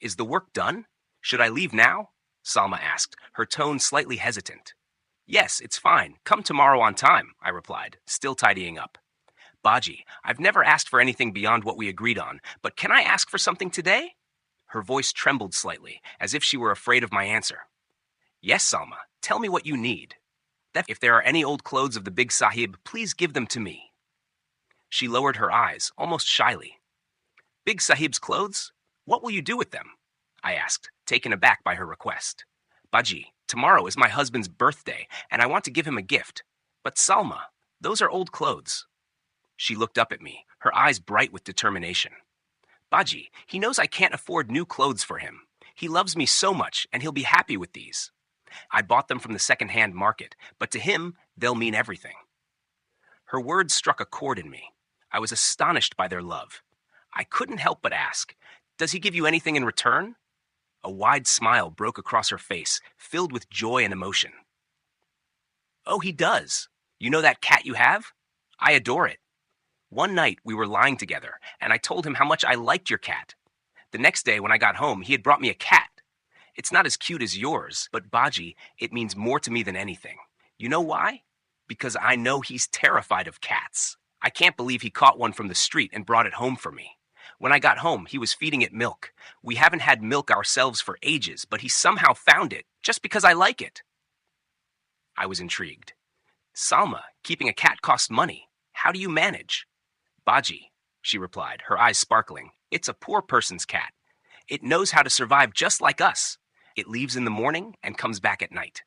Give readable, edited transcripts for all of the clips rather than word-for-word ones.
Is the work done? Should I leave now? Salma asked, her tone slightly hesitant. Yes, it's fine. Come tomorrow on time, I replied, still tidying up. Baji, I've never asked for anything beyond what we agreed on, but can I ask for something today? Her voice trembled slightly, as if she were afraid of my answer. Yes, Salma, tell me what you need. If there are any old clothes of the big sahib, please give them to me. She lowered her eyes, almost shyly. Big sahib's clothes? What will you do with them? I asked, taken aback by her request. Baji, tomorrow is my husband's birthday, and I want to give him a gift. But Salma, those are old clothes. She looked up at me, her eyes bright with determination. Baji, he knows I can't afford new clothes for him. He loves me so much, and he'll be happy with these. I bought them from the second-hand market, but to him, they'll mean everything. Her words struck a chord in me. I was astonished by their love. I couldn't help but ask, does he give you anything in return? A wide smile broke across her face, filled with joy and emotion. Oh, he does. You know that cat you have? I adore it. One night, we were lying together, and I told him how much I liked your cat. The next day, when I got home, he had brought me a cat. It's not as cute as yours, but Baji, it means more to me than anything. You know why? Because I know he's terrified of cats. I can't believe he caught one from the street and brought it home for me. When I got home, he was feeding it milk. We haven't had milk ourselves for ages, but he somehow found it, just because I like it. I was intrigued. Salma, keeping a cat costs money. How do you manage? Baji, she replied, her eyes sparkling. It's a poor person's cat. It knows how to survive just like us. It leaves in the morning and comes back at night.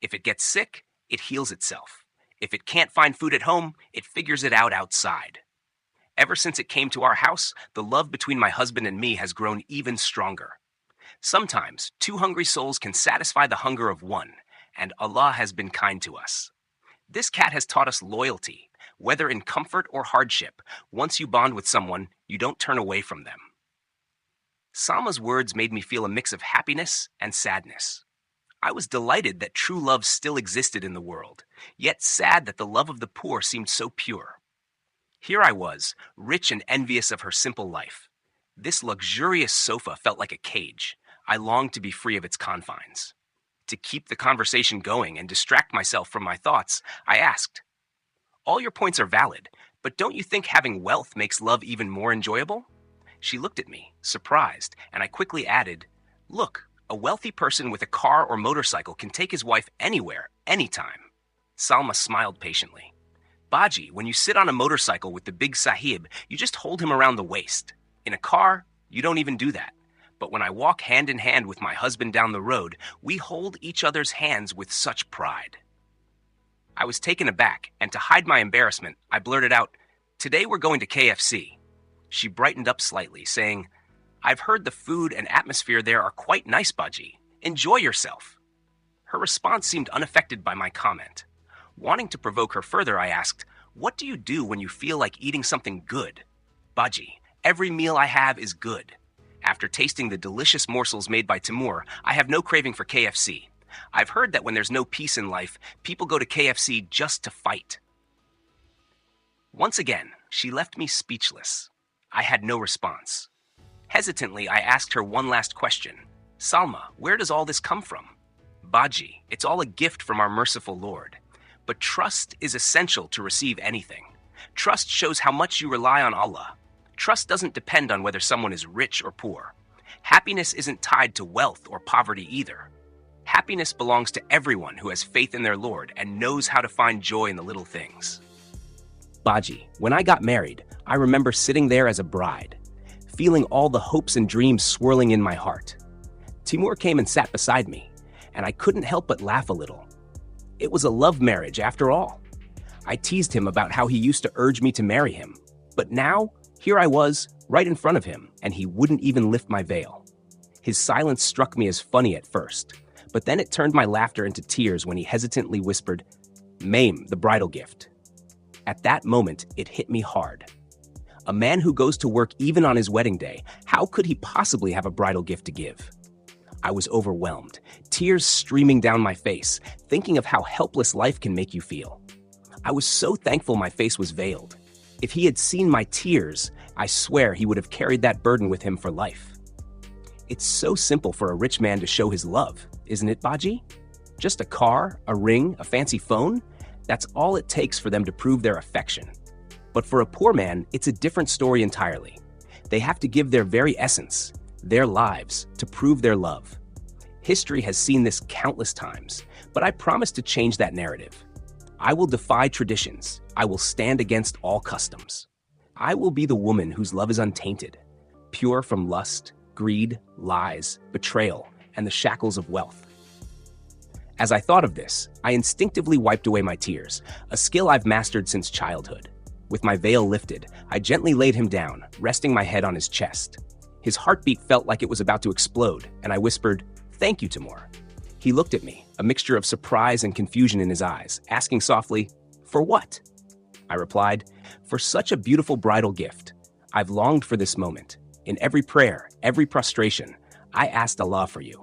If it gets sick, it heals itself. If it can't find food at home, it figures it out outside. Ever since it came to our house, the love between my husband and me has grown even stronger. Sometimes, two hungry souls can satisfy the hunger of one, and Allah has been kind to us. This cat has taught us loyalty. Whether in comfort or hardship, once you bond with someone, you don't turn away from them. Salma's words made me feel a mix of happiness and sadness. I was delighted that true love still existed in the world, yet sad that the love of the poor seemed so pure. Here I was, rich and envious of her simple life. This luxurious sofa felt like a cage. I longed to be free of its confines. To keep the conversation going and distract myself from my thoughts, I asked, all your points are valid, but don't you think having wealth makes love even more enjoyable? She looked at me, surprised, and I quickly added, look, a wealthy person with a car or motorcycle can take his wife anywhere, anytime. Salma smiled patiently. Baji, when you sit on a motorcycle with the big sahib, you just hold him around the waist. In a car, you don't even do that. But when I walk hand in hand with my husband down the road, we hold each other's hands with such pride. I was taken aback, and to hide my embarrassment, I blurted out, today we're going to KFC. She brightened up slightly, saying, I've heard the food and atmosphere there are quite nice, Baji. Enjoy yourself. Her response seemed unaffected by my comment. Wanting to provoke her further, I asked, what do you do when you feel like eating something good? Baji, every meal I have is good. After tasting the delicious morsels made by Timur, I have no craving for KFC. I've heard that when there's no peace in life, people go to KFC just to fight. Once again, she left me speechless. I had no response. Hesitantly, I asked her one last question. Salma, where does all this come from? Baji, it's all a gift from our merciful Lord. But trust is essential to receive anything. Trust shows how much you rely on Allah. Trust doesn't depend on whether someone is rich or poor. Happiness isn't tied to wealth or poverty either. Happiness belongs to everyone who has faith in their Lord and knows how to find joy in the little things. Baji, when I got married, I remember sitting there as a bride, feeling all the hopes and dreams swirling in my heart. Timur came and sat beside me, and I couldn't help but laugh a little. It was a love marriage after all. I teased him about how he used to urge me to marry him, but now, here I was, right in front of him, and he wouldn't even lift my veil. His silence struck me as funny at first, but then it turned my laughter into tears when he hesitantly whispered, Maim, the bridal gift. At that moment, it hit me hard. A man who goes to work even on his wedding day, how could he possibly have a bridal gift to give? I was overwhelmed, tears streaming down my face, thinking of how helpless life can make you feel. I was so thankful my face was veiled. If he had seen my tears, I swear he would have carried that burden with him for life. It's so simple for a rich man to show his love, isn't it, Baji? Just a car, a ring, a fancy phone? That's all it takes for them to prove their affection. But for a poor man, it's a different story entirely. They have to give their very essence, their lives, to prove their love. History has seen this countless times, but I promise to change that narrative. I will defy traditions. I will stand against all customs. I will be the woman whose love is untainted, pure from lust, greed, lies, betrayal, and the shackles of wealth. As I thought of this, I instinctively wiped away my tears, a skill I've mastered since childhood. With my veil lifted, I gently laid him down, resting my head on his chest. His heartbeat felt like it was about to explode, and I whispered, "Thank you, Timur." He looked at me, a mixture of surprise and confusion in his eyes, asking softly, "For what?" I replied, "For such a beautiful bridal gift. I've longed for this moment. In every prayer, every prostration, I asked Allah for you.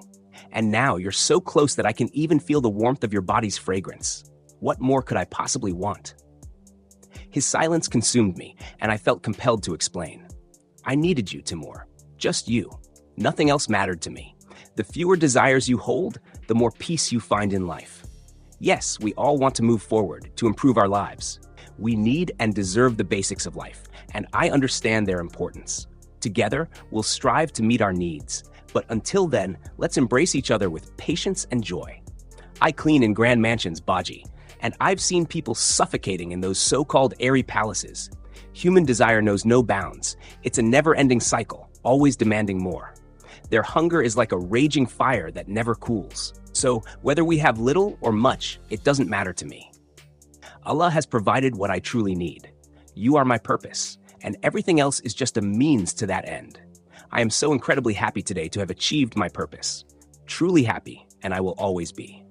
And now you're so close that I can even feel the warmth of your body's fragrance. What more could I possibly want?" His silence consumed me, and I felt compelled to explain. "I needed you, Timur. Just you. Nothing else mattered to me. The fewer desires you hold, the more peace you find in life. Yes, we all want to move forward, to improve our lives. We need and deserve the basics of life, and I understand their importance. Together, we'll strive to meet our needs. But until then, let's embrace each other with patience and joy. I clean in grand mansions, Baji, and I've seen people suffocating in those so-called airy palaces. Human desire knows no bounds. It's a never-ending cycle, always demanding more. Their hunger is like a raging fire that never cools. So whether we have little or much, it doesn't matter to me. Allah has provided what I truly need. You are my purpose, and everything else is just a means to that end. I am so incredibly happy today to have achieved my purpose. Truly happy, and I will always be.